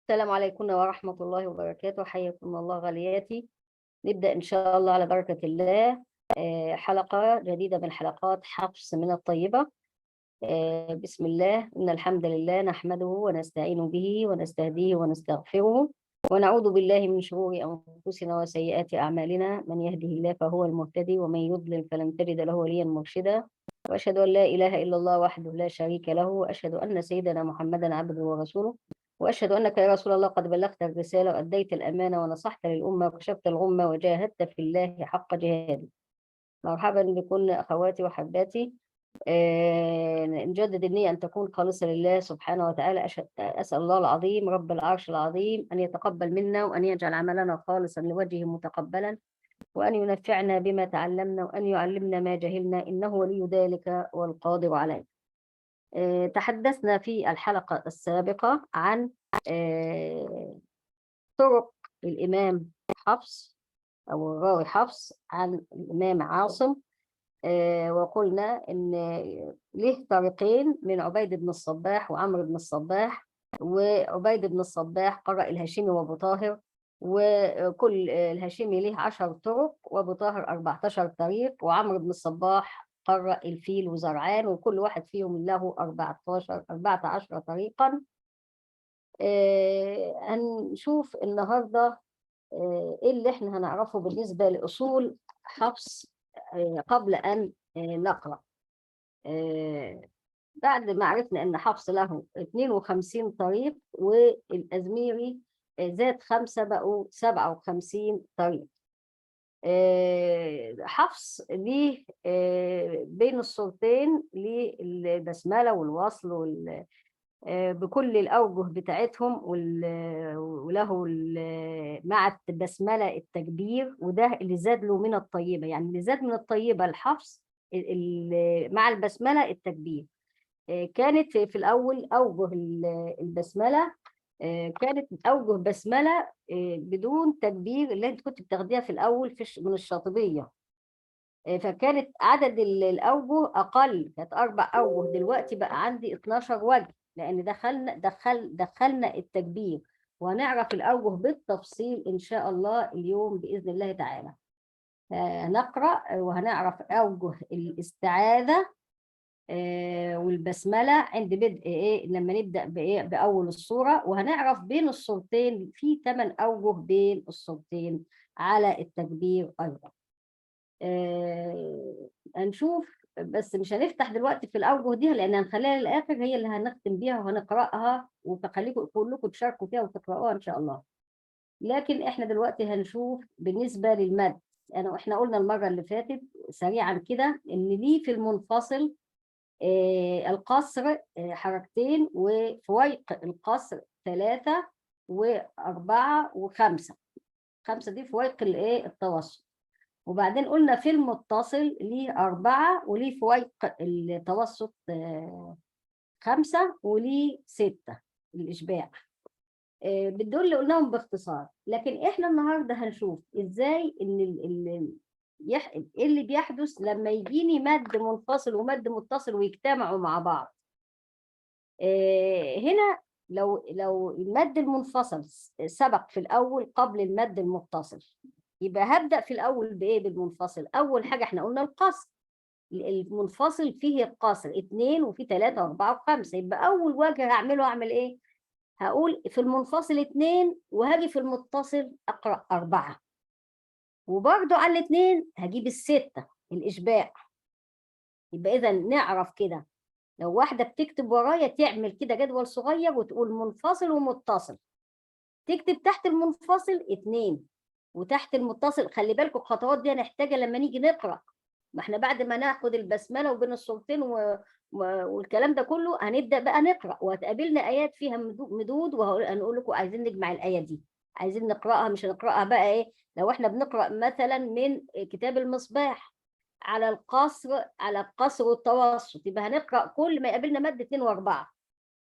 السلام عليكم ورحمة الله وبركاته. حياكم الله غالياتي. نبدأ إن شاء الله على بركة الله حلقة جديدة من حلقات حفص من الطيبة. بسم الله، إن الحمد لله نحمده ونستعين به ونستهديه ونستغفره ونعوذ بالله من شرور أنفسنا وسيئات أعمالنا. من يهده الله فهو المهتدي ومن يضلل فلن تجد له وليا مرشدا. وأشهد أن لا إله إلا الله وحده لا شريك له، وأشهد أن سيدنا محمدا عبده ورسوله، وأشهد أنك يا رسول الله قد بلغت الرسالة وأديت الأمانة ونصحت للأمة وكشفت الغمة وجاهدت في الله حق جهاده. مرحبا بكل أخواتي وحباتي. نجدد النية أن تكون خالصة لله سبحانه وتعالى. أسأل الله العظيم رب العرش العظيم أن يتقبل منا وأن يجعل عملنا خالصا لوجهه متقبلا، وأن ينفعنا بما تعلمنا وأن يعلمنا ما جهلنا، إنه ولي ذلك والقادر عليه. تحدثنا في الحلقة السابقة عن طرق الإمام حفص أو الراوي حفص عن الإمام عاصم. وقلنا إن له طريقين من عبيد بن الصباح وعمرو بن الصباح، وعبيد بن الصباح قرأ الهاشمي وأبو طاهر، وكل الهاشمي له 10 طرق وأبو طاهر 14 طريق، وعمرو بن الصباح قرأ الفيل وزرعان، وكل واحد فيهم له 14 طريقا. هنشوف النهارده ايه اللي احنا هنعرفه بالنسبة لأصول حفص قبل أن نقرأ. بعد ما عرفنا أن حفص له 52 طريق، والأزميري زاد 5 بقوا 57 طريق. حفص ليه بين الصورتين للبسملة والوصل بكل الأوجه بتاعتهم، وله مع البسملة التكبير، وده اللي زاد له من الطيبة. يعني اللي زاد من الطيبة الحفص مع البسملة التكبير. كانت في الأول أوجه البسملة كانت أوجه بسملة بدون تكبير، اللي انت كنت بتاخديها في الأول من الشاطبية. فكانت عدد الأوجه أقل، كانت 4 أوجه، دلوقتي بقى عندي 12 وجه، لأن دخلنا التكبير. وهنعرف الأوجه بالتفصيل إن شاء الله اليوم بإذن الله تعالى. هنقرأ وهنعرف أوجه الاستعاذة والبسملة عند بدء لما نبدأ بأول الصورة، وهنعرف بين الصورتين في 8 أوجه بين الصورتين على التكبير أيضا. هنشوف، بس مش هنفتح دلوقتي في الأوجه دي لأن هنخليها للآخر، هي اللي هنختم بيها وهنقرأها، وتخليكم كلكم تشاركوا فيها وتقرأوها إن شاء الله. لكن إحنا دلوقتي هنشوف بالنسبة للمد. إحنا قلنا المرة اللي فاتت سريعا كده إن ليه في المنفصل القصر حركتين، وفويق القصر 3 و4 و5. 5 دي فويق التوسط. وبعدين قلنا في المتصل ليه 4 وليه فويق التوسط 5 وليه 6 الإشباع. بالدول اللي قلناهم باختصار. لكن احنا النهارده هنشوف ازاي ان ايه اللي بيحدث لما يجيني مد منفصل ومد متصل ويجتمعوا مع بعض. هنا لو المد المنفصل سبق في الأول قبل المد المتصل، يبقى هبدأ في الأول بإيه؟ بالمنفصل. أول حاجة احنا قلنا القصر. المنفصل فيه القصر 2 وفيه 3 و4 و5. يبقى أول وجه هعمل إيه؟ هقول في المنفصل 2، وهاجي في المتصل أقرأ 4، وبرضو على ال2 هجيب 6 الإشباع. يبقى إذا نعرف كده، لو واحدة بتكتب ورايا تعمل كده جدول صغير وتقول منفصل ومتصل، تكتب تحت المنفصل 2 وتحت المتصل. خلي بالكم الخطوات دي هنحتاجها لما نيجي نقرأ. ما احنا بعد ما ناخد البسملة وبين الصورتين والكلام ده كله هنبدأ بقى نقرأ، وهتقابلنا آيات فيها مدود، وهنقول لكم عايزين نجمع الآية دي، عايزين نقرأها. مش هنقرأها بقى لو احنا بنقرأ مثلا من كتاب المصباح على القصر والتوسط، يبقى هنقرأ كل ما يقابلنا مد 2 و4.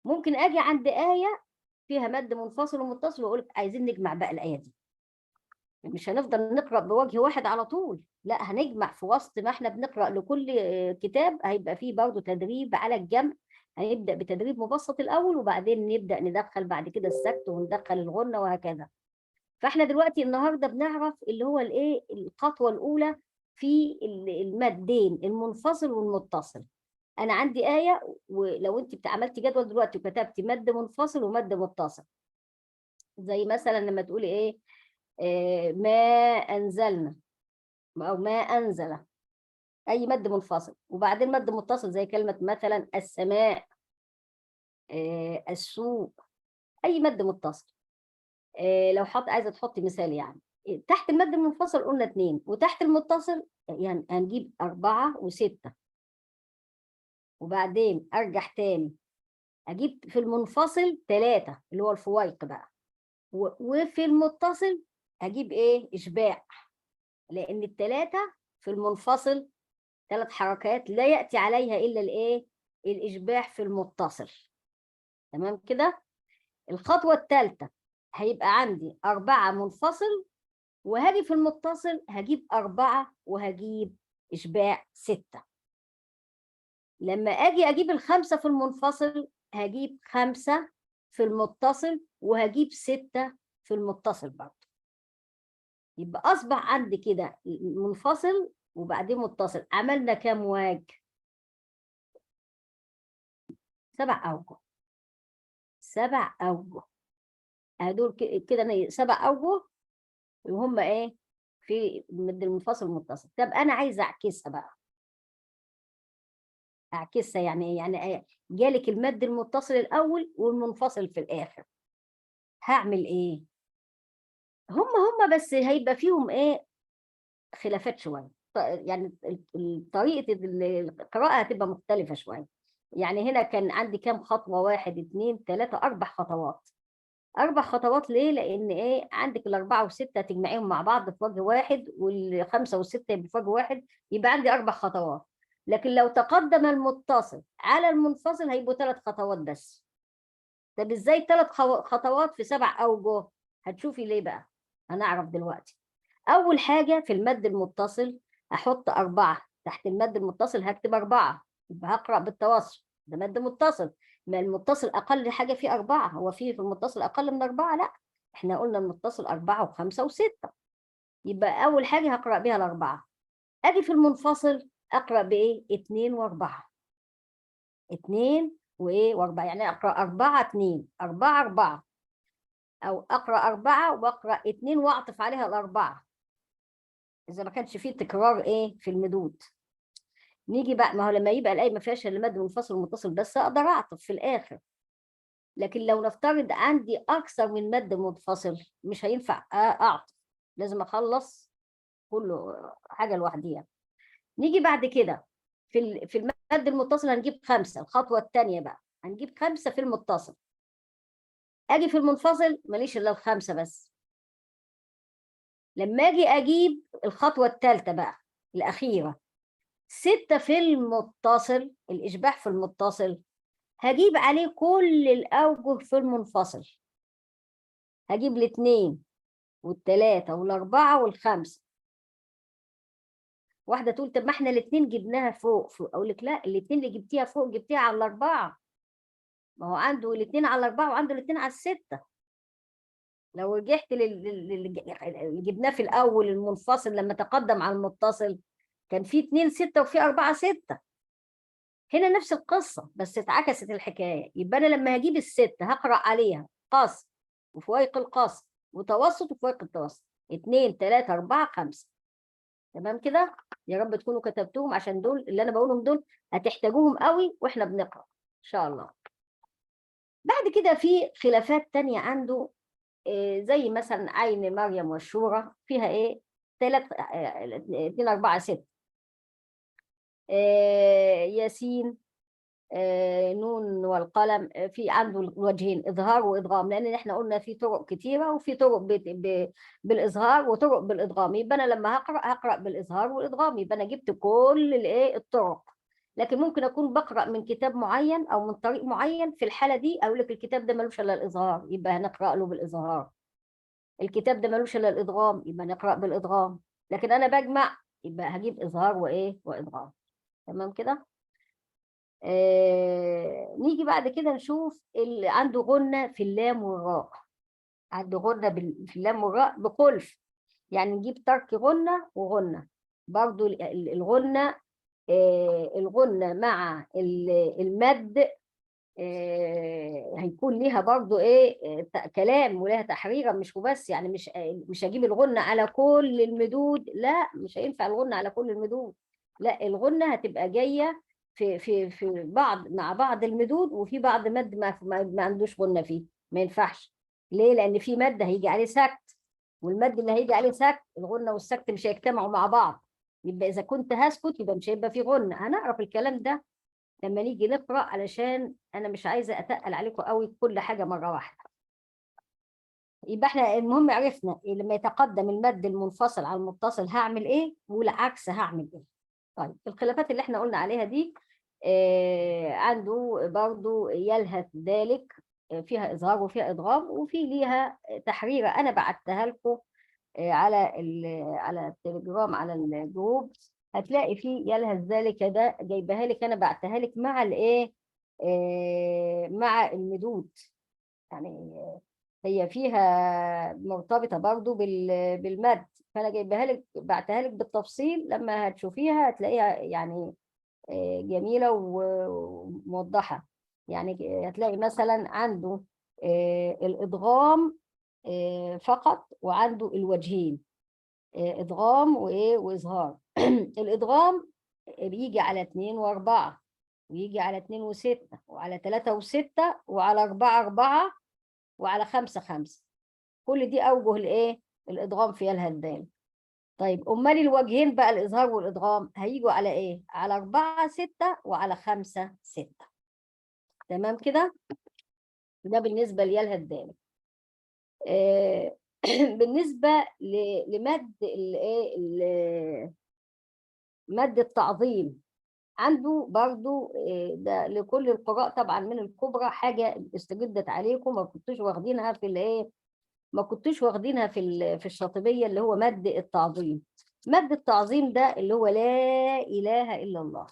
ممكن اجي عند آية فيها مد منفصل ومتصل واقول لك عايزين نجمع بقى الآية دي. مش هنفضل نقرأ بوجه واحد على طول، لا، هنجمع في وسط ما احنا بنقرأ. لكل كتاب هيبقى فيه برضه تدريب على الجمع، هنبدأ بتدريب مبسط الأول، وبعدين نبدأ ندخل بعد كده السكت وندخل الغنة وهكذا. فاحنا دلوقتي النهارده بنعرف اللي هو الايه الخطوة الأولى في المادين المنفصل والمتصل. أنا عندي آية، ولو أنت عملتي جدول دلوقتي وكتبتي مد منفصل ومد متصل، زي مثلا لما تقولي إيه ما أنزلنا، أو ما أنزل، أي مد منفصل، وبعدين مد متصل زي كلمة مثلا السماء، السوق، أي مد متصل. لو عايزة تحطي مثال يعني، تحت المد المنفصل قلنا 2، وتحت المتصل يعني هنجيب 4 و6، وبعدين أرجع تاني أجيب في المنفصل 3 اللي هو الفويق بقى، وفي المتصل أجيب إيه إشباع، لأن الثلاثة في المنفصل 3 حركات لا يأتي عليها إلا الإيه الإشباع في المتصل. تمام كده. الخطوة الثالثة هيبقى عندي 4 منفصل، وهاجي في المتصل هجيب 4 وهجيب إشباع 6. لما أجي أجيب الخمسة في المنفصل هجيب 5 في المتصل، وهجيب 6 في المتصل برضه. يبقى أصبح عندي كده منفصل وبعدين متصل. عملنا كام واج؟ 7 أوجه. 7 أوجه. هدول كده 7 أوجه، وهم إيه في المد المنفصل والمتصل. طب أنا عايزة أعكسها بقى. أعكسها يعني إيه؟ يعني إيه؟ جالك المد المتصل الأول والمنفصل في الآخر، هعمل إيه؟ هم بس هيبقى فيهم إيه خلافات شوية، يعني طريقة القراءة هتبقى مختلفة شوية. يعني هنا كان عندي كام خطوة؟ 1 2 3 4 خطوات. 4 خطوات ليه؟ لأن إيه عندك الأربعة والستة تجمعيهم مع بعض في وجه واحد، والخمسة والستة يبقوا في وجه واحد، يبقى عندي 4 خطوات. لكن لو تقدم المتصل على المنفصل هيبقوا 3 خطوات بس. طب إزاي 3 خطوات في 7 أوجه؟ هتشوفي ليه بقى، هنعرف دلوقتي. أول حاجة في المد المتصل أحط 4 تحت المد المتصل، هكتب 4، يبقى هقرأ بالتوسط، ده مد متصل. ما المتصل أقل حاجة فيه 4، هو في المتصل أقل من 4؟ لا، إحنا قلنا المتصل 4 و5 و6، يبقى أول حاجة هقرأ بيها ال4. أجي في المنفصل أقرأ بإيه؟ 2 و4. 2 وإيه و4، يعني أقرأ 4 2 4 4، أو أقرأ 4 وأقرأ 2 وأعطف عليها الأربعة، إذا ما كانش فيه تكرار إيه في المدود. نيجي بقى، ما هو لما يبقى الآية ما فيهاش إلا مد منفصل ومتصل بس أقدر أعطف في الآخر. لكن لو نفترض عندي أكثر من مد منفصل مش هينفع أعطف، لازم أخلص كله حاجة لوحديها. نيجي بعد كده في المد المتصل هنجيب 5. الخطوة الثانية بقى هنجيب 5 في المتصل. أجي في المنفصل ماليش إلا ال5 بس. لما أجي أجيب الخطوة الثالثة بقى الأخيرة، 6 في المتصل، الإشباع في المتصل، هجيب عليه كل الأوجه في المنفصل. هجيب الاثنين والثلاثة والأربعة والخمسة. واحدة تقول طب ما احنا الاثنين جبناها فوق. أقول لك لا، الاثنين اللي جبتيها فوق جبتيها على الأربعة، ما هو عنده الاثنين على الأربعة وعنده الاثنين على الستة. لو رجعت اللي جبناه في الأول المنفصل لما تقدم على المتصل كان في 2 6 وفي 4 6. هنا نفس القصة بس اتعكست الحكاية. يبقى أنا لما هجيب الستة هقرأ عليها قصر وفوائق القصر وتوسط وفوائق التوسط، 2 3 4 5. تمام كده. يا رب تكونوا كتبتوهم، عشان دول اللي أنا بقولهم دول هتحتاجوهم قوي وإحنا بنقرأ إن شاء الله. بعد كده في خلافات تانية عنده، زي مثلا عين مريم والشورى فيها إيه 3 2 4 6. ياسين، نون والقلم، في عنده الوجهين اظهار وادغام، لان احنا قلنا في طرق كتيره، وفي طرق بالاظهار وطرق بالادغام. يبقى انا لما هقرا بالاظهار والادغام، يبقى انا جبت كل الايه الطرق. لكن ممكن اكون بقرا من كتاب معين او من طريق معين، في الحاله دي اقول لك الكتاب ده ملوش الا الاظهار، يبقى هنقرا له بالاظهار. الكتاب ده ملوش الا الادغام، يبقى نقرا بالادغام. لكن انا بجمع، يبقى هجيب اظهار وايه وادغام. تمام كده. نيجي بعد كده نشوف اللي عنده غنة في اللام والراء. عنده غنة في اللام والراء بخلف، يعني نجيب ترك غنة وغنة. برضو الغنة، الغنة مع المد هيكون ليها برضو ايه، كلام ولها تحريرا، مش وبس. يعني مش هجيب الغنة على كل المدود، لا مش هينفع الغنة على كل المدود. لا، الغنة هتبقى جاية في بعض، مع بعض المدود، وفي بعض مد ما عندوش غنة فيه، ما ينفعش. ليه؟ لأن في مد هيجي عليه سكت، والمد اللي هيجي عليه سكت الغنة والسكت مش هيجتمعوا مع بعض. يبقى إذا كنت هسكت يبقى مش هيبقى في غنة. هنعرف الكلام ده لما نيجي نقرأ، علشان أنا مش عايزة أتقل عليكم قوي كل حاجة مرة واحدة. يبقى احنا المهم عرفنا لما يتقدم المد المنفصل على المتصل هعمل ايه، والعكس هعمل ايه. طيب الخلافات اللي احنا قلنا عليها دي، عنده برضو يلهث ذلك، فيها إظهار وفيها إدغام وفي ليها تحريرة. أنا بعتها لكم على التليجرام، على الجروب. هتلاقي فيه يلهث ذلك ده جايبها لك، أنا بعتها لك مع الإيه، مع المدود. يعني هي فيها مرتبطة برضو بالمد، فأنا جايبها لك بعتها لك بالتفصيل. لما هتشوفيها هتلاقيها يعني جميلة وموضحة. يعني هتلاقي مثلا عنده الإدغام فقط، وعنده الوجهين، إدغام وإيه وإظهار. الإدغام بيجي على 2 و4، ويجي على 2 و6، وعلى 3 و6، وعلى 4 و4، وعلى 5 و5. كل دي أوجه الإيه، الإدغام فيها الهدان. طيب أمال الوجهين بقى، الإظهار والإدغام، هيجوا على إيه؟ على 4 6 وعلى 5 6. تمام كده؟ ده بالنسبة ليالها الدال. بالنسبة لمد مد التعظيم، عنده برضو ده لكل القراء طبعا من الكبرى، حاجة استجدت عليكم ما كنتوش واخدينها في الايه، ما كنتوش واخدينها في الشاطبية، اللي هو مد التعظيم. مد التعظيم ده اللي هو لا إله إلا الله.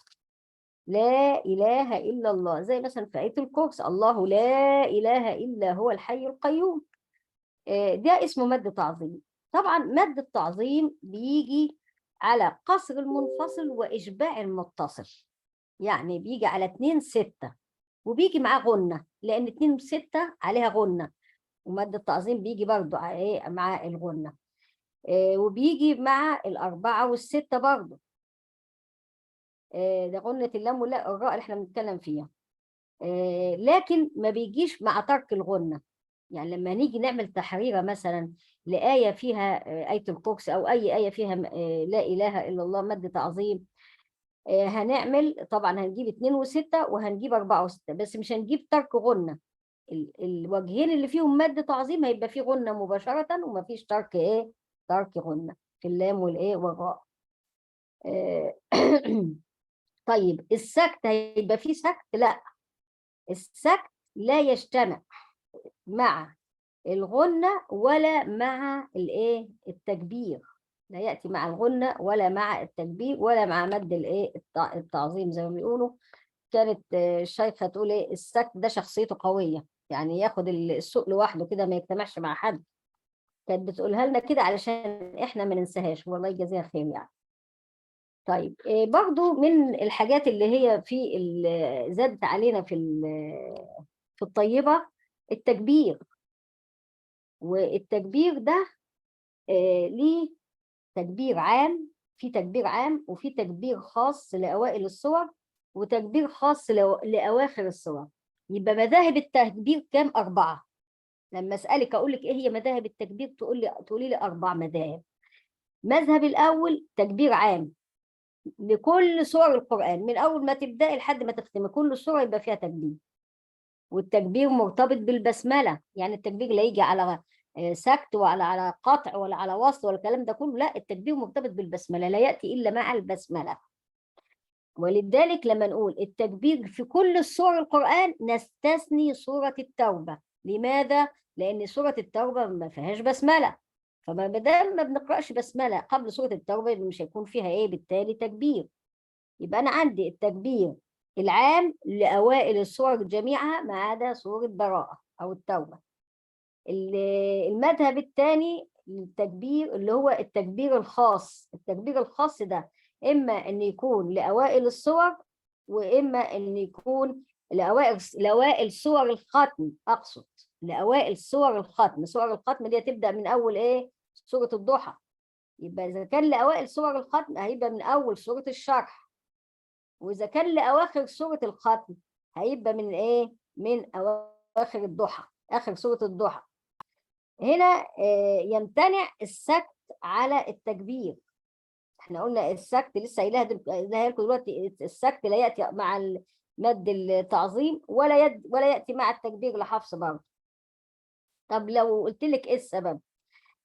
لا إله إلا الله، زي مثلا في آية الكرسي، الله لا إله إلا هو الحي القيوم. ده اسمه مد تعظيم. طبعا مد التعظيم بيجي على قصر المنفصل وإشباع المتصل. يعني بيجي على 2 6، وبيجي معاه غنة، لأن 2 6 عليها غنة. ومد التعظيم بيجي برضو مع الغنة. وبيجي مع ال4 وال6 برضو. ده غنة اللام والراء اللي احنا بنتكلم فيها. لكن ما بيجيش مع ترك الغنة. يعني لما نيجي نعمل تحريرة مثلا لآية فيها آية الكرسي، أو أي آية فيها لا إله إلا الله مد تعظيم، هنعمل طبعا هنجيب 2 و6 وهنجيب 4 و6، بس مش هنجيب ترك غنة. الوجهين اللي فيهم مد تعظيم هيبقى فيه غنة مباشرة، ومفيش ترك إيه، ترك غنة في اللام والإيه والراء. آه، طيب السكت هيبقى فيه سكت؟ لا، السكت لا يجتمع مع الغنة ولا مع الايه التكبير. لا يأتي مع الغنة ولا مع التكبير ولا مع مد الايه التعظيم. زي ما بيقولوا، كانت الشيخة تقول ايه، السكت ده شخصيته قوية، يعني ياخد السوق لوحده كده ما يجتمعش مع حد. كانت بتقولها لنا كده علشان احنا ما ننساهاش، والله يجازيها خير يعني. طيب برضو من الحاجات اللي هي زادت علينا في الطيبة، التكبير. والتكبير ده ليه تكبير عام، في تكبير عام وفي تكبير خاص لأوائل الصور، وتكبير خاص لأواخر الصور. يبقى مذاهب التكبير كام؟ 4. لما أسألك أقول لك إيه هي مذاهب التكبير، تقولي لي 4 مذاهب. مذهب الأول تكبير عام لكل سور القرآن، من أول ما تبدأي لحد ما تختمي كل سورة يبقى فيها تكبير. والتكبير مرتبط بالبسملة، يعني التكبير لا يجي على سكت ولا على قطع ولا على وصل ولا الكلام ده كله، لا، التكبير مرتبط بالبسملة، لا يأتي إلا مع البسملة. ولذلك لما نقول التكبير في كل سور القرآن نستثني سورة التوبة. لماذا؟ لأن سورة التوبة ما فيهاش بسملة، فما دام ما بنقرأش بسملة قبل سورة التوبة مش هيكون فيها إيه بالتالي تكبير. يبقى أنا عندي التكبير العام لأوائل السور جميعها ما عدا سورة براءة أو التوبة. المذهب الثاني للتكبير اللي هو التكبير الخاص. التكبير الخاص ده إما أن يكون لأوائل السور، وإما أن يكون لأوائل سور الختم. أقصد لأوائل سور الختم. سور الختم دي تبدأ من أول إيه؟ سورة الضحى. يبقى إذا كان لأوائل سور الختم هيبقى من أول سورة الشرح، وإذا كان لأواخر سورة الختم هيبقى من إيه؟ من أواخر الضحى، آخر سورة الضحى. هنا يمتنع السكت على التكبير. احنا قلنا السكت لسه قايلها لكم دلوقتي، السكت لا يأتي مع مد التعظيم ولا يأتي مع التكبير لحفظ برضه. طب لو قلت لك ايه السبب؟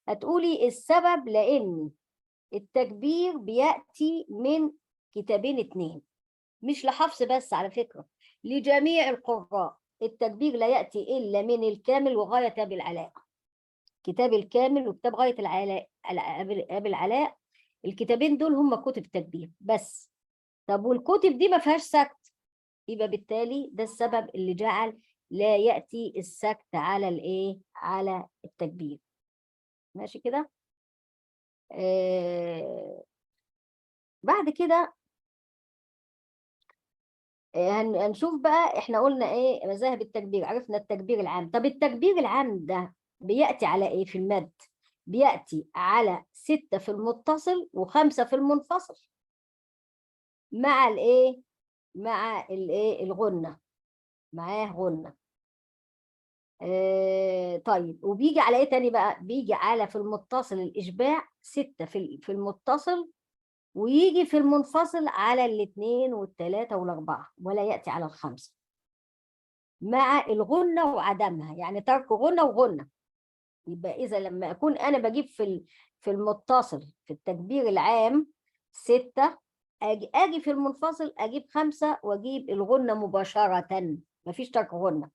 هتقولي السبب لأن التكبير بيأتي من كتابين اتنين، مش لحفظ بس على فكرة، لجميع القراء. التكبير لا يأتي إلا من الكامل وغاية أبي العلاء. كتاب الكامل وكتاب غاية العلاء أبي العلاء، الكتابين دول هم كتب التكبير بس. طب والكتب دي ما فيهاش سكت، يبقى بالتالي ده السبب اللي جعل لا يأتي السكت على الايه؟ على التكبير. ماشي كده؟ بعد كده هنشوف بقى. احنا قلنا ايه مذاهب التكبير، عرفنا التكبير العام. طب التكبير العام ده بيأتي على ايه في المد؟ بيأتي على 6 في المتصل و5 في المنفصل مع الايه؟ مع الايه؟ الغنة، معاه غنة. طيب وبيجي على ايه تاني بقى؟ بيجي على في المتصل الإشباع 6 في المتصل، ويجي في المنفصل على الاثنين والثلاثة والأربعة، ولا يأتي على الخمسة مع الغنة وعدمها، يعني ترك غنة وغنة. يبقى إذا لما أكون أنا بجيب في المتصل في التكبير العام 6، أجي في المنفصل أجيب 5 وأجيب الغنة مباشرة، مفيش ترك غنة.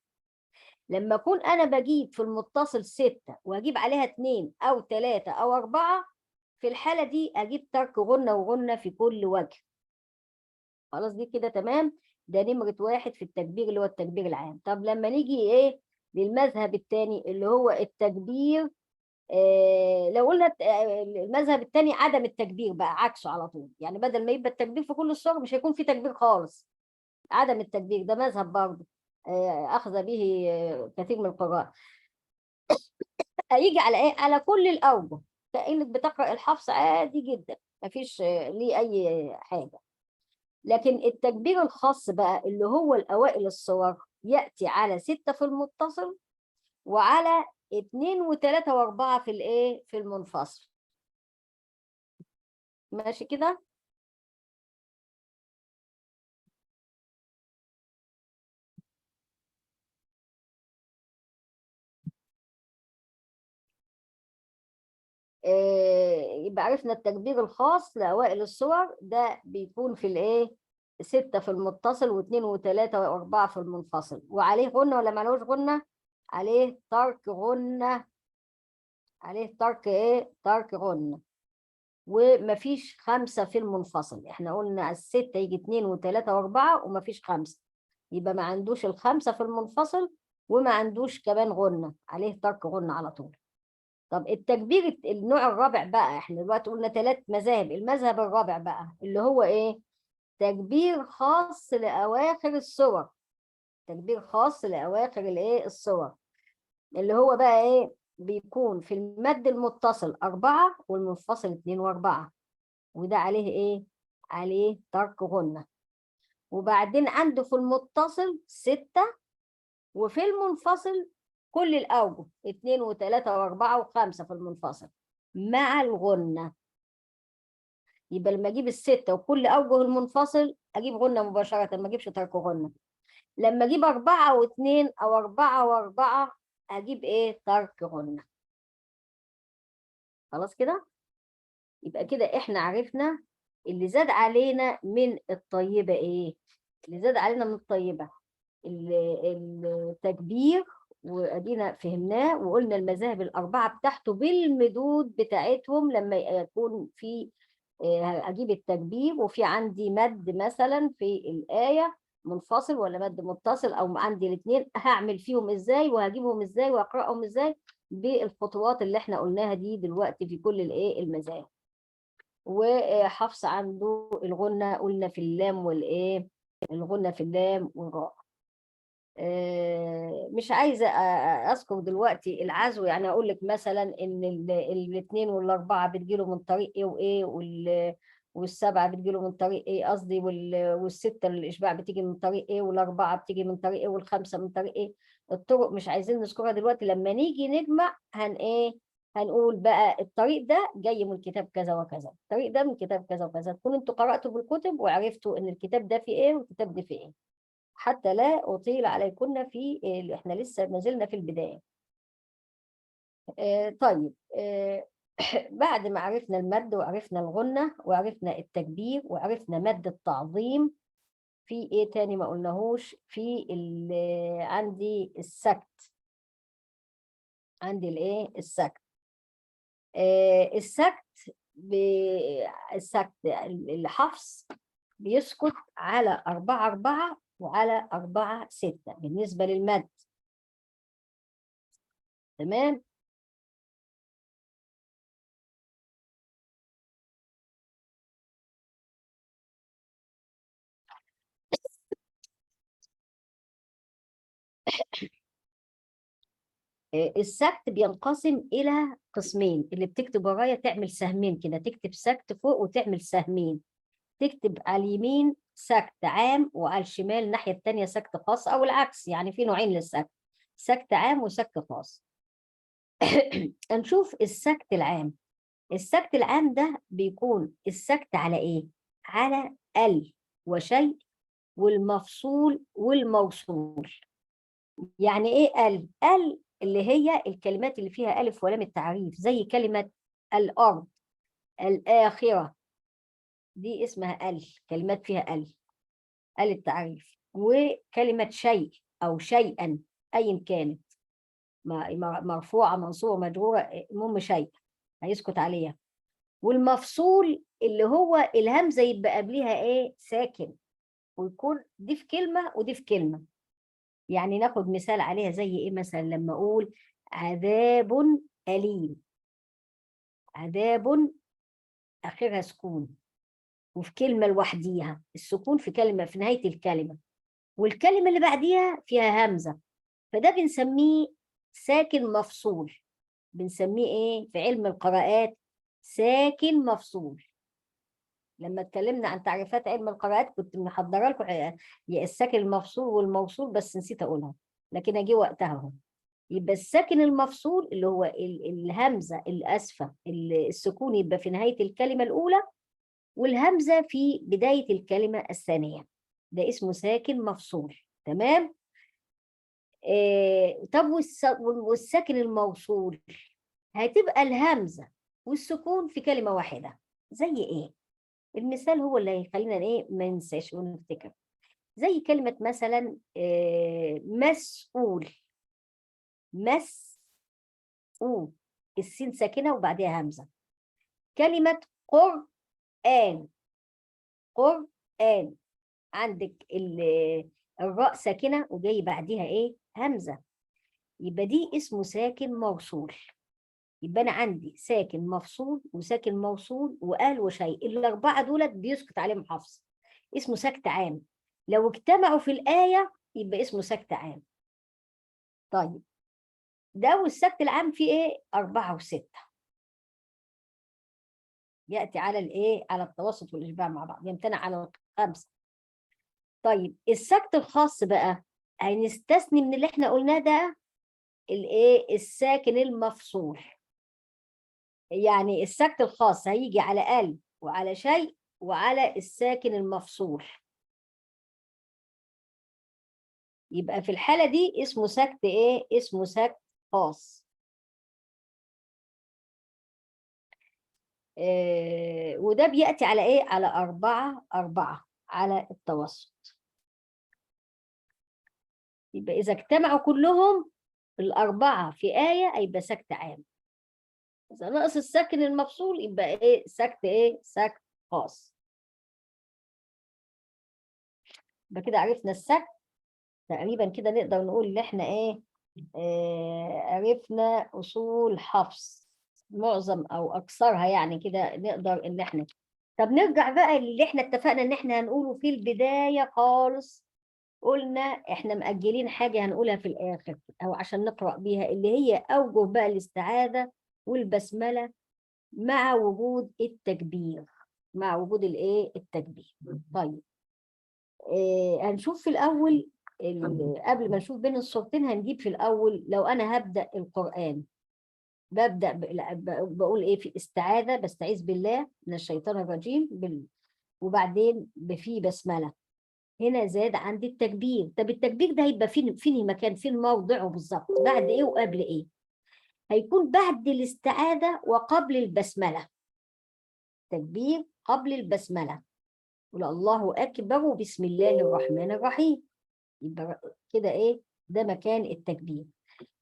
لما أكون أنا بجيب في المتصل 6 وأجيب عليها 2 أو 3 أو 4، في الحالة دي أجيب ترك غنة وغنة في كل وجه. خلاص دي كده تمام. ده نمرة 1 في التكبير اللي هو التكبير العام. طب لما نيجي إيه للمذهب الثاني اللي هو التكبير، لو قلنا المذهب الثاني عدم التكبير بقى عكسه على طول، يعني بدل ما يبقى التكبير في كل الصور مش هيكون في تكبير خالص. عدم التكبير ده مذهب برضه أخذ به كثير من القراء. هيجي على ايه؟ على كل الاوجه، كانك بتقرا الحفص عادي جدا، مفيش ليه اي حاجه. لكن التكبير الخاص بقى اللي هو الاوائل الصور ياتي على 6 في المتصل، وعلى 2 و3 و4 في الايه؟ في المنفصل. ماشي كده؟ يبقى عرفنا التكبير الخاص لأوائل الصور ده بيكون في الايه؟ 6 في المتصل واثنين وثلاثة وأربعة في المنفصل، وعليه غنة ولا معلوش غنة؟ عليه ترك غنة. عليه ترك ايه؟ ترك غنة. ومفيش 5 في المنفصل. احنا قلنا على 6 يجي 2 و3 و4 ومفيش 5، يبقى ما عندوش ال5 في المنفصل، وما عندوش كمان غنة، عليه ترك غنة على طول. طب التكبير النوع الرابع بقى، احنا دلوقتي قلنا 3 مذاهب، المذهب الرابع بقى اللي هو ايه؟ تكبير خاص لأواخر السور. تكبير خاص لأواخر الايه؟ السور، اللي هو بقى ايه؟ بيكون في المد المتصل 4 والمنفصل 2 و4، وده عليه ايه؟ عليه ترك غنة. وبعدين عنده في المتصل 6، وفي المنفصل كل الأوجه 2 و3 و4 و5 في المنفصل مع الغنة. يبقى لما اجيب ال6 وكل أوجه المنفصل اجيب غنة مباشرة، ما اجيبش ترك غنة. لما اجيب 4 و2 او 4 و4 اجيب ايه؟ ترك غنة. خلاص كده؟ يبقى كده احنا عرفنا اللي زاد علينا من الطيبة ايه؟ اللي زاد علينا من الطيبة التكبير، وادينا فهمناه وقلنا المذاهب الأربعة بتاعته بالمدود بتاعتهم. لما يكون في اجيب التكبير وفي عندي مد مثلا في الآية منفصل ولا مد متصل، او عندي الاثنين، هعمل فيهم ازاي وهجيبهم ازاي واقراهم ازاي بالخطوات اللي احنا قلناها دي دلوقتي في كل الايه المذاهب. وحفص عنده الغنة، قلنا في اللام والايه، الغنة في اللام والراء. مش عايزة أذكر دلوقتي العزو، يعني أقول لك مثلا إن الاثنين والأربعة بتجيله من طريق إيه وإيه، والسبعة بتجيله من طريق إيه قصدي، والستة الإشباع بتيجي من طريق إيه، والأربعة بتيجي من طريق إيه، والخمسة من طريق إيه. الطرق مش عايزين نذكرها دلوقتي، لما نيجي نجمع إيه، هنقول بقى الطريق ده جاي من كتاب كذا وكذا، الطريق ده من كتاب كذا وكذا، تكونوا انتوا قرأتوا في الكتب وعرفتوا إن الكتاب ده فيه إيه والكتاب ده فيه إيه، حتى لا أطيل عليكن في احنا لسه ما زلنا في البداية. طيب، بعد ما عرفنا المد وعرفنا الغنة وعرفنا التكبير وعرفنا مد التعظيم، في ايه تاني ما قلناهوش؟ في عندي السكت، عندي الايه السكت. السكت السكت الحفص بيسكت على 4 4 وعلى 4 6 بالنسبة للمد. تمام. السكت بينقسم إلى قسمين، اللي بتكتب ورايا تعمل سهمين كده، تكتب سكت فوق وتعمل سهمين، تكتب على اليمين سكت عام وعلى الشمال الناحية التانية سكت خاص، أو العكس، يعني في نوعين للسكت، سكت عام وسكت خاص. نشوف السكت العام. السكت العام ده بيكون السكت على إيه؟ على ال وشيء والمفصول والموصول. يعني ايه ال اللي هي الكلمات اللي فيها الف ولام التعريف، زي كلمه الارض، الاخره، دي اسمها كلمات فيها ال التعريف. وكلمه شيء او شيئا ايا كانت، مرفوعه منصوبه مجروره، المهم شيء هيسكت عليها. والمفصول اللي هو الهمزه يبقى قبلها ايه ساكن، ويكون دي في كلمه ودي في كلمه. يعني ناخد مثال عليها زي ايه، مثلا لما اقول عذاب أليم، عذاب آخرها سكون، وفي كلمة لوحديها السكون في كلمة في نهاية الكلمة، والكلمة اللي بعديها فيها همزة، فده بنسميه ساكن مفصول. بنسميه ايه في علم القراءات؟ ساكن مفصول. لما اتكلمنا عن تعريفات علم القراءات كنت محضره لكم الساكن المفصول والموصول، بس نسيت اقولها، لكن اجي وقتها اهو. يبقى الساكن المفصول اللي هو الهمزة الأسفة، السكون يبقى في نهاية الكلمة الأولى، والهمزة في بداية الكلمة الثانية، ده اسمه ساكن مفصول. تمام. طب والساكن الموصول هتبقى الهمزة والسكون في كلمة واحدة. زي ايه؟ المثال هو اللي هيخلينا ايه ما ننساش ونفتكر. زي كلمة مثلا مسؤول، مسؤول، السين ساكنة وبعدها همزة. كلمة قرآن، قرآن، عندك الراء ساكنة وجاي بعدها ايه همزة، يبقى دي اسمه ساكن موصول. يبقى انا عندي ساكن مفصول وساكن موصول وقال وشيء، الاربعه دولت بيسكت عليهم حفص، اسمه سكت عام. لو اجتمعوا في الايه يبقى اسمه سكت عام. طيب، ده والسكت العام فيه ايه 4 و6، ياتي على الايه على التوسط والاشباع مع بعض، يمتنع على الخمسه. طيب السكت الخاص بقى هنستثني من اللي احنا قلناه ده الايه الساكن المفصول. يعني السكت الخاص هيجي على ال وعلى شيء وعلى الساكن المفصول، يبقى في الحالة دي اسمه سكت ايه؟ اسمه سكت خاص. وده بيأتي على ايه؟ على 4 4 على التوسط. يبقى إذا اجتمعوا كلهم الأربعة في آية يبقى سكت عام. إذا نقص الساكن المفصول يبقى ايه؟ سكت ايه؟ سكت خاص. يبقى كده عرفنا السكت تقريبا. كده نقدر نقول ان احنا ايه، عرفنا اصول حفص معظم او اكثرها يعني. كده نقدر ان احنا، طب نرجع بقى اللي احنا اتفقنا ان احنا هنقوله في البداية خالص. قلنا احنا مأجلين حاجة هنقولها في الآخر او عشان نقرأ بيها، اللي هي اوجه بقى الاستعاذة والبسملة مع وجود التكبير. مع وجود الايه، التكبير. طيب هنشوف في الاول قبل ما نشوف بين الصورتين هنجيب في الاول. لو انا هبدأ القرآن ببدأ بقول ايه في استعاذة، بستعيذ بالله من الشيطان الرجيم وبعدين في بسملة. هنا زاد عندي التكبير. طب التكبير ده هيبقى فين مكان، فين موضعه بالظبط، بعد ايه وقبل ايه؟ هيكون بعد الاستعاذة وقبل البسملة. تكبير قبل البسملة، قل الله أكبر وبسم الله الرحمن الرحيم. يبقى كده ايه، ده مكان التكبير.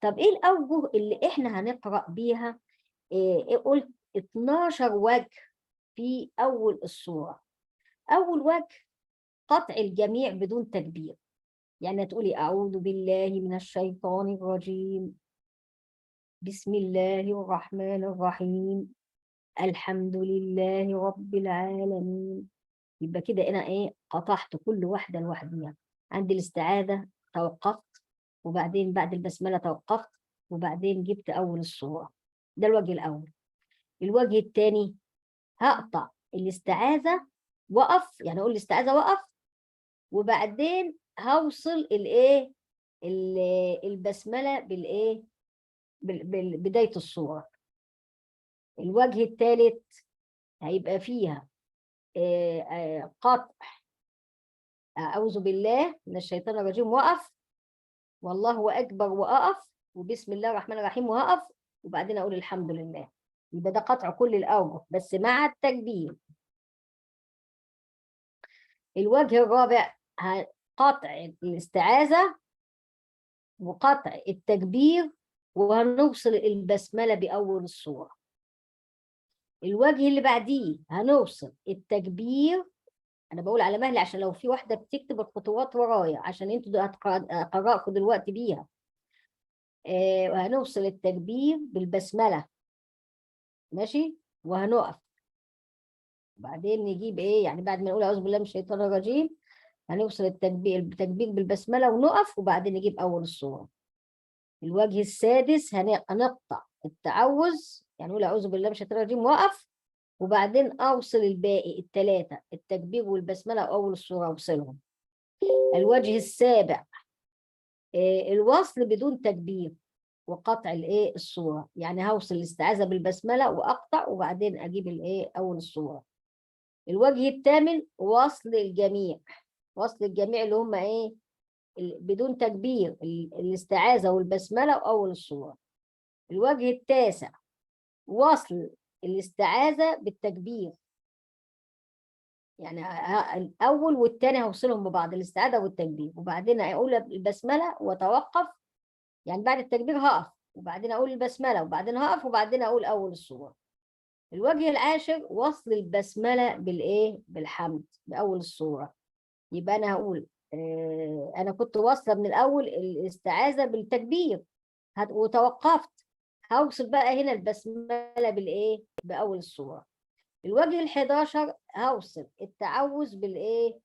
طب ايه الأوجه اللي احنا هنقرأ بيها؟ قلت 12 وجه في أول السورة. أول وجه قطع الجميع بدون تكبير، يعني تقولي أعوذ بالله من الشيطان الرجيم، بسم الله الرحمن الرحيم، الحمد لله رب العالمين. يبقى كده أنا إيه، قطعت كل واحدة لوحدها. عند الاستعاذة توقفت، وبعدين بعد البسملة توقفت، وبعدين جبت أول السورة. ده الوجه الأول. الوجه الثاني هقطع الاستعاذة وقف، يعني أقول الاستعاذة وقف، وبعدين هوصل الايه، البسمله بالايه، بدايه الصوره. الوجه الثالث هيبقى فيها قطع اعوذ بالله من الشيطان الرجيم وقف، والله اكبر واقف، وبسم الله الرحمن الرحيم وهقف، وبعدين اقول الحمد لله. يبقى ده قطع كل الاوجه بس مع التكبير. الوجه الرابع قطع الاستعاذه وقطع التكبير، وهنوصل البسملة بأول السورة. الوجه اللي بعديه هنوصل التكبير. أنا بقول على مهلي عشان لو في واحدة بتكتب الخطوات ورايا، عشان انتوا هقرأكم دلوقتي بيها. وهنوصل التكبير بالبسملة، ماشي، وهنقف. وبعدين نجيب ايه، يعني بعد ما نقول أعوذ بالله من الشيطان الرجيم هنوصل التكبير بالبسملة ونقف، وبعدين نجيب أول السورة. الوجه السادس هنقطع التعوذ، يعني نقول اعوذ بالله من الشيطان الرجيم واقف، وبعدين اوصل الباقي الثلاثه، التكبير والبسمله واول السوره اوصلهم. الوجه السابع الوصل بدون تكبير وقطع الايه السوره، يعني هوصل الاستعاذه بالبسمله واقطع وبعدين اجيب الايه اول السوره. الوجه الثامن وصل الجميع. وصل الجميع اللي هم ايه، بدون تكبير، الاستعاذه والبسمله واول السوره. الوجه التاسع وصل الاستعاذة بالتكبير، يعني الأول والثاني هوصلهم ببعض، الاستعاذة والتكبير، وبعدين أقول البسملة وأتوقف، يعني بعد التكبير هقف وبعدين أقول البسملة وبعدين هقف وبعدين أقول أول السورة. الوجه العاشر وصل البسملة بالإيه، بالحمد بأول السورة. يبقى أنا هقول أنا كنت واصلة من الأول الاستعاذة بالتكبير وتوقفت، هوصل بقى هنا البسملة بالإيه، بأول السورة. الوجه ال11 هوصل التعوذ بالايه،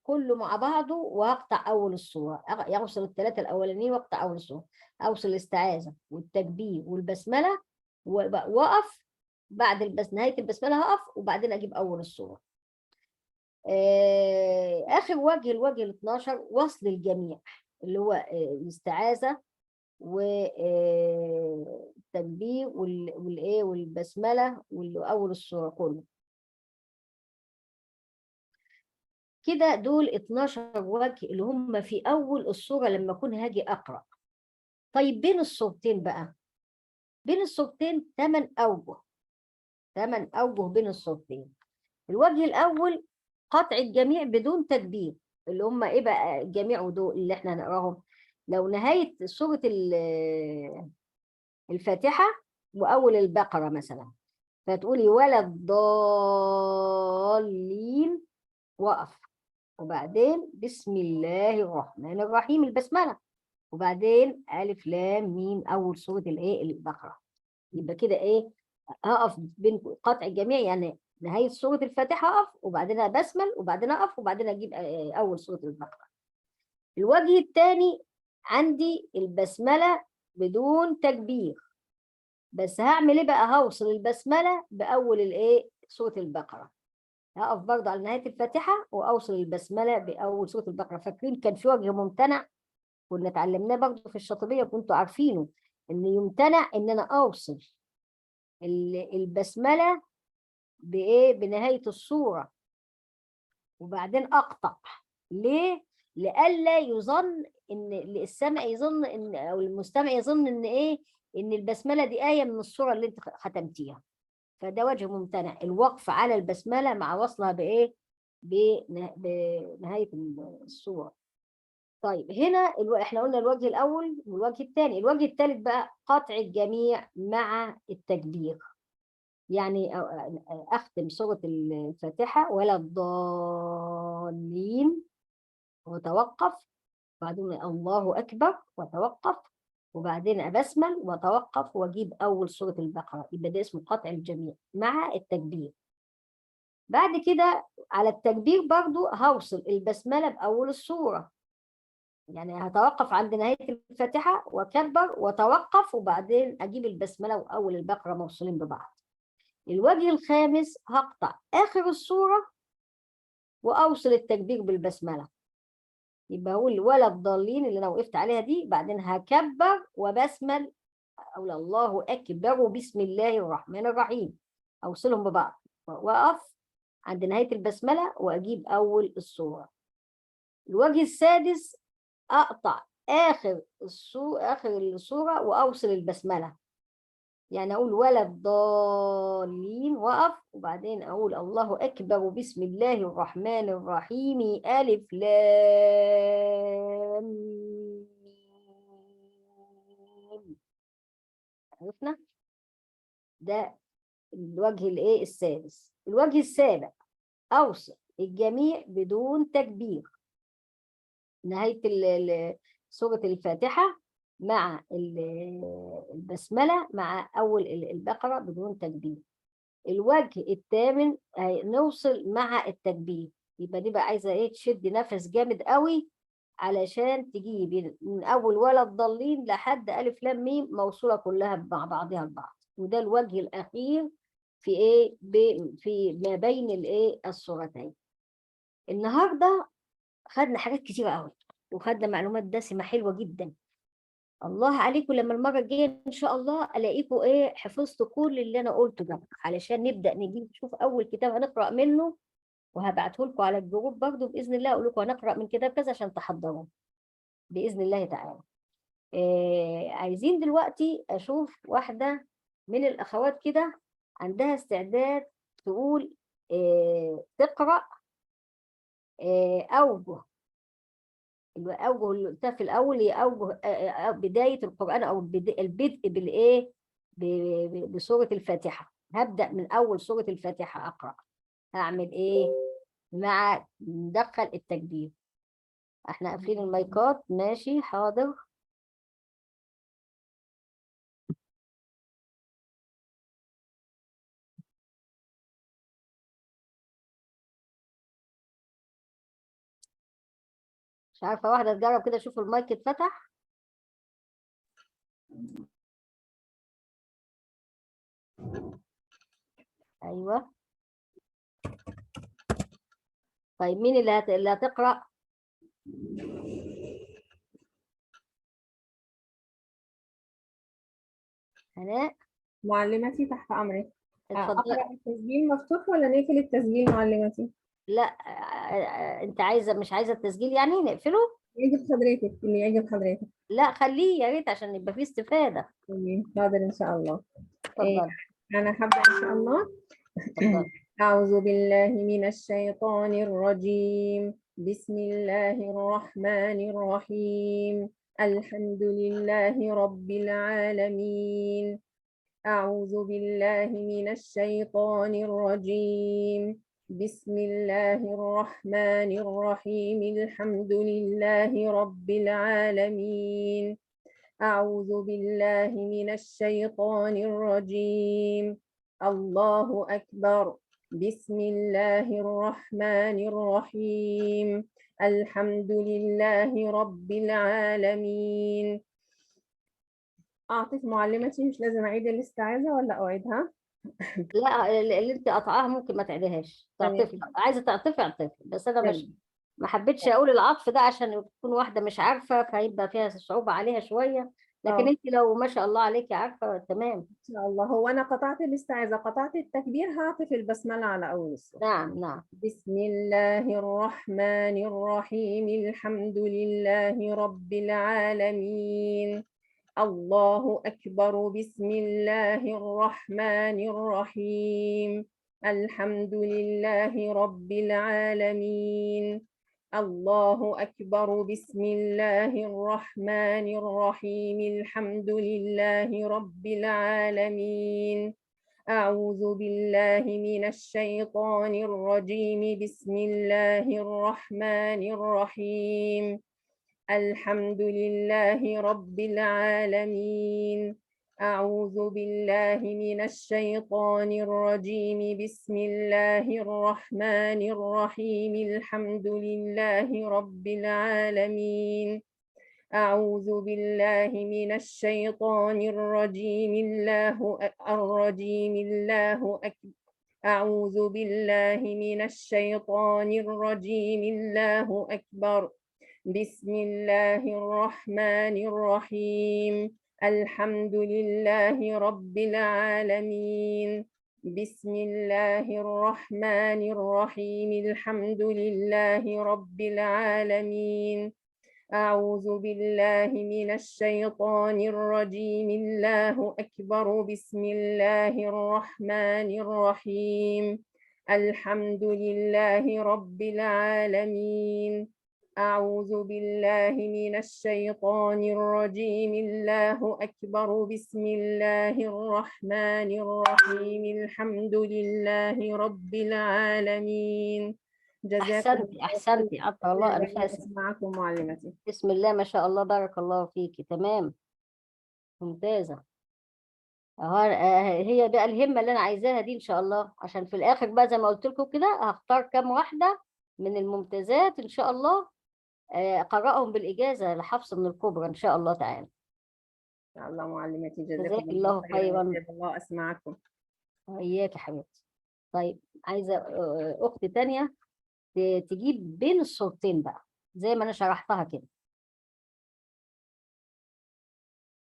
كله مع بعضه، وهقطع اول السوره، يوصل الثلاثه الاولانيين واقطع اول السوره. اوصل الاستعاذه والتكبير والبسمله واقف، بعد نهايه البسمله هقف وبعدين اجيب اول السوره. اخر وجه الوجه ال12 وصل الجميع، اللي هو الاستعاذه والتكبير والايه والبسمله واول السوره كله. كده دول 12 وجه اللي هم في اول السوره لما اكون هاجي اقرا. طيب بين السورتين بقى، بين السورتين 8 اوجه، 8 اوجه بين السورتين. الوجه الاول قطع الجميع بدون تكبير، اللي هم ايه بقى الجميع ودول اللي احنا هنقراهم. لو نهايه سوره الفاتحة وأول البقرة مثلا، فتقولي ولا الضالين، وقف، وبعدين بسم الله الرحمن الرحيم البسملة، وبعدين ألف لام ميم أول سورة الإيه البقرة. يبقى كده إيه، هقف بين قطع الجميع، يعني نهاية سورة الفاتحة أقف، وبعدين بسمل، وبعدين أقف، وبعدين أجيب أول سورة البقرة. الوجه الثاني عندي البسملة بدون تكبير، بس هعمل ايه بقى؟ هوصل البسملة بأول الايه سورة البقرة، هقف برضه على نهاية الفاتحة وأوصل البسملة بأول سورة البقرة. فاكرين كان في وجه ممتنع كنا اتعلمناه برضه في الشاطبية، كنتوا عارفينه إن يمتنع إن أنا أوصل البسملة بإيه بنهاية السورة وبعدين أقطع. ليه؟ لئلا يظن إن السامع يظن إن أو المستمع يظن إن إيه إن البسملة دي آية من السورة اللي أنت ختمتيها. فده وجه ممتنع، الوقف على البسملة مع وصلها بإيه بنهاية السورة. طيب هنا احنا قلنا الوجه الأول والوجه الثاني. الوجه الثالث بقى قطع الجميع مع التكبير، يعني أختم سورة الفاتحة ولا الضالين وتوقف، وبعدين الله أكبر وتوقف، وبعدين أبسمل وتوقف وأجيب أول سورة البقرة. يبقى ده اسمه قطع الجميع مع التكبير. بعد كده على التكبير برضو هوصل البسملة بأول السورة، يعني هتوقف عند نهاية الفاتحة وكبر وتوقف، وبعدين أجيب البسملة وأول البقرة موصولين ببعض. الوجه الخامس هقطع آخر السورة وأوصل التكبير بالبسملة، يبقى هقول ولا الضالين اللي أنا وقفت عليها دي، بعدين هكبر وبسمل أقول الله أكبر بسم الله الرحمن الرحيم، أوصلهم ببعض وأقف عند نهاية البسملة وأجيب أول السورة. الوجه السادس أقطع آخر السورة وأوصل البسملة، يعني أقول ولا الضالين وأقف، وبعدين أقول الله أكبر بسم الله الرحمن الرحيم ألف لام ميم. عرفنا؟ ده الوجه الايه السادس. الوجه السابع أوصل الجميع بدون تكبير، نهاية سورة الفاتحة مع البسملة مع أول البقرة بدون تكبير. الوجه الثامن نوصل مع التكبير، يبقى دي بقى عايزة ايه تشد نفس جامد قوي علشان تجيبي من أول ولا الضالين لحد ألف لام ميم موصولة كلها مع بعضها البعض. وده الوجه الأخير في ايه في ما بين الايه السورتين. النهارده خدنا حاجات كتيرة قوي وخدنا معلومات دسمة حلوة جدا. الله عليكم لما المرة الجاية إن شاء الله ألاقيكم إيه حفظتوا كل اللي أنا قلته ده، علشان نبدأ نجيب نشوف أول كتاب هنقرأ منه، وهبعته لكم على الجروب برضه بإذن الله، أقول لكم هنقرأ من كتاب كذا عشان تحضروا بإذن الله تعالى. عايزين دلوقتي أشوف واحدة من الأخوات كده عندها استعداد تقول تقرأ أوجه. الأوجه اللي قلتها في الأول هي أوجه بداية القرآن أو البدء بالإيه بسورة الفاتحة. هبدأ من أول سورة الفاتحة أقرأ. هعمل إيه مع ندخل التكبير؟ إحنا قافلين المايكات، ماشي حاضر. مش عارفة، واحدة تجرب كده شوف المايك اتفتح. أيوه. طيب مين اللي هتقرأ؟ هناء. معلمتي تحت أمرك. اتفضل. أقرأ التسجيل مفتوح ولا نقفل التسجيل معلمتي؟ لا انت عايزة مش عايزة التسجيل يعني نقفله؟ يعجب حضرتك اللي يعجب حضرتك. لا خليه يا ريت عشان يبقى فيه استفادة. حاضر إن شاء الله. إيه، اتفضل. أنا هبدأ إن شاء الله. اتفضل. أعوذ بالله من الشيطان الرجيم. بسم الله الرحمن الرحيم. الحمد لله رب العالمين. أعوذ بالله من الشيطان الرجيم. بسم الله الرحمن الرحيم الحمد لله رب العالمين أعوذ بالله من الشيطان الرجيم الله أكبر بسم الله الرحمن الرحيم الحمد لله رب العالمين. أعطيك معلمتي، مش لازم أعيد الاستعاذة ولا أعيدها؟ لا، اللي انت قطعاها ممكن ما تعيدهاش، تمام تعطفي عايزه تعطفي اعطفي، بس انا مش تمام. ما حبيتش اقول العطف ده عشان تكون واحده مش عارفه فهيبقى فيها صعوبه عليها شويه، لكن اه انت لو ما شاء الله عليكي عارفه تمام. إن شاء الله. هو أنا قطعت الاستعاذة، قطعت التكبير، هعطف البسملة على أول السورة. نعم نعم. بسم الله الرحمن الرحيم الحمد لله رب العالمين الله أكبر بسم الله الرحمن الرحيم الحمد لله رب العالمين الله أكبر بسم الله الرحمن الرحيم الحمد لله رب العالمين أعوذ بالله من الشيطان الرجيم بسم الله الرحمن الرحيم الحمد لله رب العالمين أعوذ بالله من الشيطان الرجيم بسم الله الرحمن الرحيم الحمد لله رب العالمين أعوذ بالله من الشيطان الرجيم أعوذ بالله من الشيطان الرجيم الله أكبر بسم الله الرحمن الرحيم الحمد لله رب العالمين بسم الله الرحمن الرحيم الحمد لله رب العالمين أعوذ بالله من الشيطان الرجيم الله أكبر بسم الله الرحمن الرحيم الحمد لله رب العالمين أعوذ بالله من الشيطان الرجيم الله أكبر بسم الله الرحمن الرحيم الحمد لله رب العالمين. جزاكم احسنتي الله احسنتي، عطى الله خير. انفاسك. أسمعكم معلمتي. بسم الله ما شاء الله بارك الله فيكي، تمام ممتازه. هي بقى الهمه اللي انا عايزاها دي ان شاء الله، عشان في الاخر بقى زي ما قلت لكم كده هختار كام واحده من الممتازات ان شاء الله، اقراهم بالاجازه لحفص من الكبرى ان شاء الله تعالى. إن شاء الله معلمتي، جزاكم جزاك الله الله خيرا، خيرا. أسعد الله أسمعكم. وإياك يا حبيبتي. طيب عايزة أخت تانية تجيب بين الصورتين بقى زي ما أنا شرحتها كده.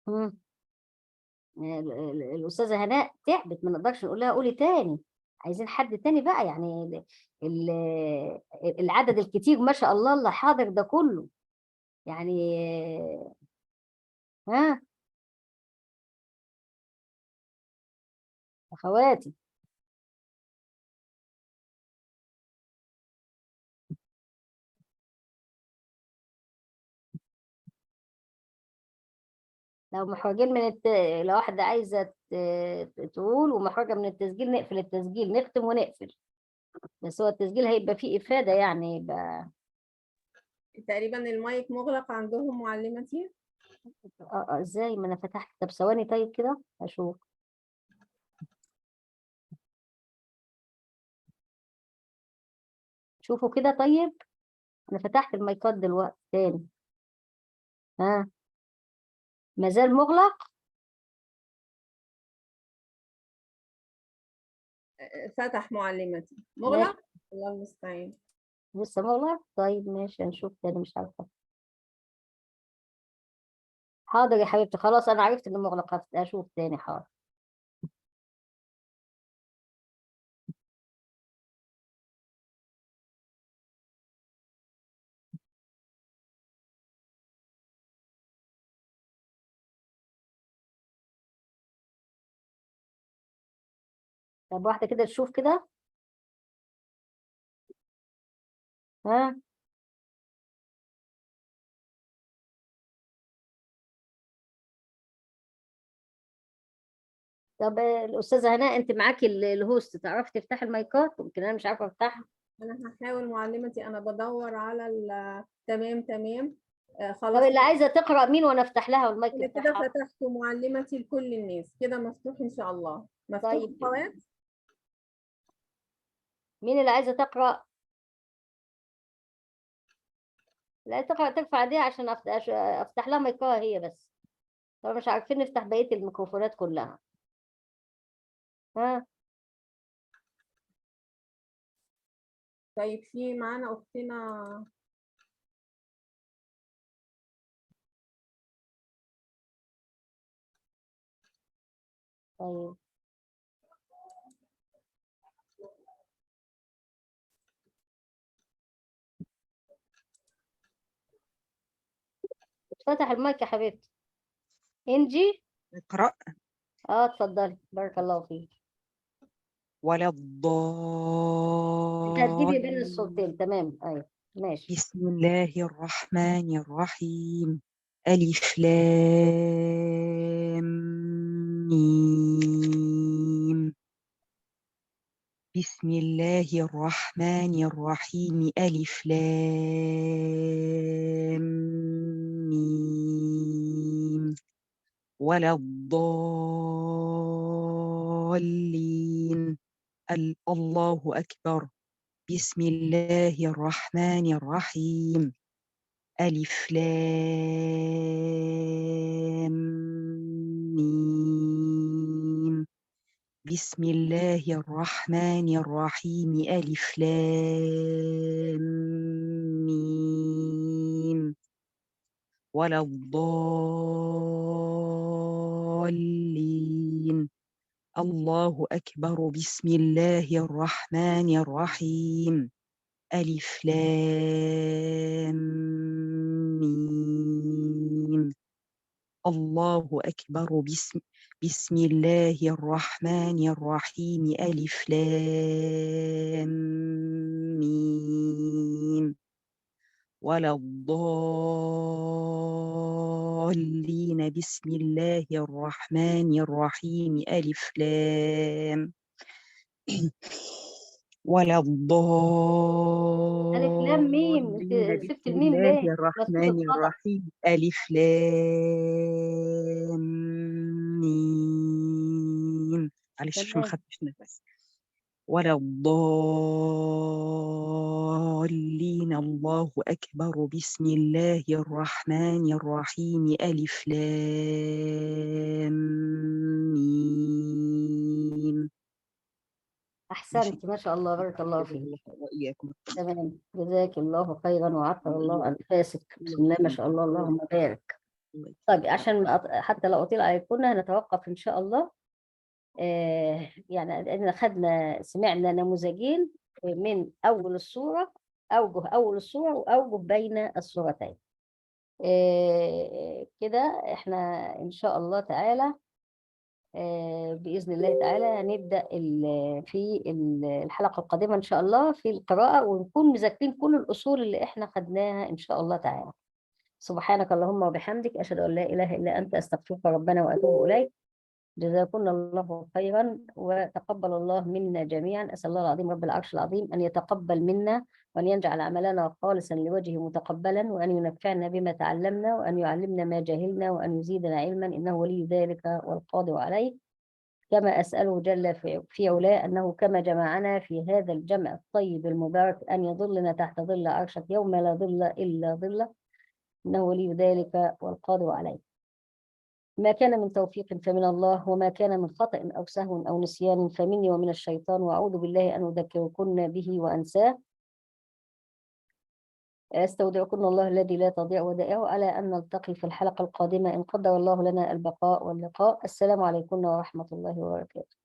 مم. الأستاذة هناء تعبت، ما نقدرش نقول لها قولي تاني، عايزين حد تاني بقى يعني العدد الكتير ما شاء الله اللي حاضر ده كله يعني. ها أخواتي. لو محرجين لو واحدة عايزة تقول ومحرجة من التسجيل نقفل التسجيل، نختم ونقفل، بس هو التسجيل هيبقى فيه إفادة يعني يبقى. تقريبا المايك مغلق عندهم معلمتي. ازاي ما انا فتحت؟ طب ثواني طيب كده اشوف. شوفوا كده طيب، انا فتحت المايكات دلوقتي تاني. ها مازال مغلق. فتح معلمتي، ماشي مغلق. الله المستعان. لسه مغلق، طيب ماشي هنشوف تاني مش عارفة. حاضر يا حبيبتي خلاص انا عرفت ان مغلق، اشوف تاني حاضر. طب واحدة كده تشوف كده. ها طب الأستاذة هناء، أنت معاكي الهوست، تعرفي تفتحي المايكات؟ يمكن أنا مش عارفة أفتحها. أنا هحاول معلمتي، أنا بدور على تمام تمام. طب خلاص اللي عايزة تقرأ مين وأنا أفتح لها والمايك أنا كده بتاعها؟ فتحت معلمتي لكل الناس، كده مفتوح إن شاء الله، مفتوح طيب أخوات. مين اللي عايزة تقرأ؟ لا تقرأ ترفع ايديها عشان أفتح لها مايكها هي بس. طب مش عارفين نفتح بقية الميكروفونات كلها. ها؟ طيب في معانا أختنا طيب اتفتح المايك يا حبيبتي. إنجي. اقرأ. اتفضلي، بارك الله فيك. ولا انت هتجيبي بين الضالين. الصوتين، تمام، ايوه ماشي. بسم الله الرحمن الرحيم. ألف لام ميم. بسم الله الرحمن الرحيم. ألف لام ميم. ولا الضالين. الله أكبر. بسم الله الرحمن الرحيم. ألف لام ميم. بسم الله الرحمن الرحيم. ألف لام ميم. ولا الضالين. الله أكبر. بسم الله الرحمن الرحيم. ألف لام ميم. الله أكبر. بسم الله الرحمن الرحيم. ألف لام ميم. ولا الضالين. بسم الله الرحمن الرحيم. ألف لام ولا ألف لام ميم، انت الضالين. سبت بسم الميم الله ليه؟ مكتوب الرحمن اتفضل. الرحيم. ألف لام ميم. معلش عشان ما تمام. خدتش نفس. ولا الضالين. الله أكبر. بسم الله الرحمن الرحيم. ألف لام ميم. ماشي. أحسنت، ما شاء الله، بارك الله جزاك فيك. الله خير وإياكم. تمام، جزاك الله خيرا وعطر الله أنفاسك، بسم الله ما شاء الله، اللهم بارك. الله طيب يكرمك. عشان حتى لا أطيل عليكم هنتوقف إن شاء الله. يعني إحنا سمعنا نموذجين من أول السورة، أوجه أول السورة وأوجه بين السورتين. كده إحنا إن شاء الله تعالى بإذن الله تعالى هنبدأ في الحلقة القادمة إن شاء الله في القراءة، ونكون مذاكرين كل الأصول اللي إحنا خدناها إن شاء الله تعالى. سبحانك اللهم وبحمدك، أشهد أن لا إله إلا أنت، أستغفرك ربنا وأتوب إليك. جزاكم الله خيرا وتقبل الله منا جميعا. أسأل الله العظيم رب العرش العظيم أن يتقبل منا، وأن يجعل عملنا خالصا لوجهه متقبلا، وأن ينفعنا بما تعلمنا، وأن يعلمنا ما جهلنا، وأن يزيدنا علما، إنه ولي ذلك والقادر عليه. كما أسأله جل في علاه أنه كما جمعنا في هذا الجمع الطيب المبارك أن يظلنا تحت ظل عرشك يوم لا ظل إلا ظله، إنه ولي ذلك والقادر عليه. ما كان من توفيق فمن الله، وما كان من خطأ أو سهو أو نسيان فمني ومن الشيطان، وأعوذ بالله أن أذكركن به وأنساه. أستودعكن الله الذي لا تضيع ودائعه، على أن نلتقي في الحلقة القادمة إن قدر الله لنا البقاء واللقاء. السلام عليكم ورحمة الله وبركاته.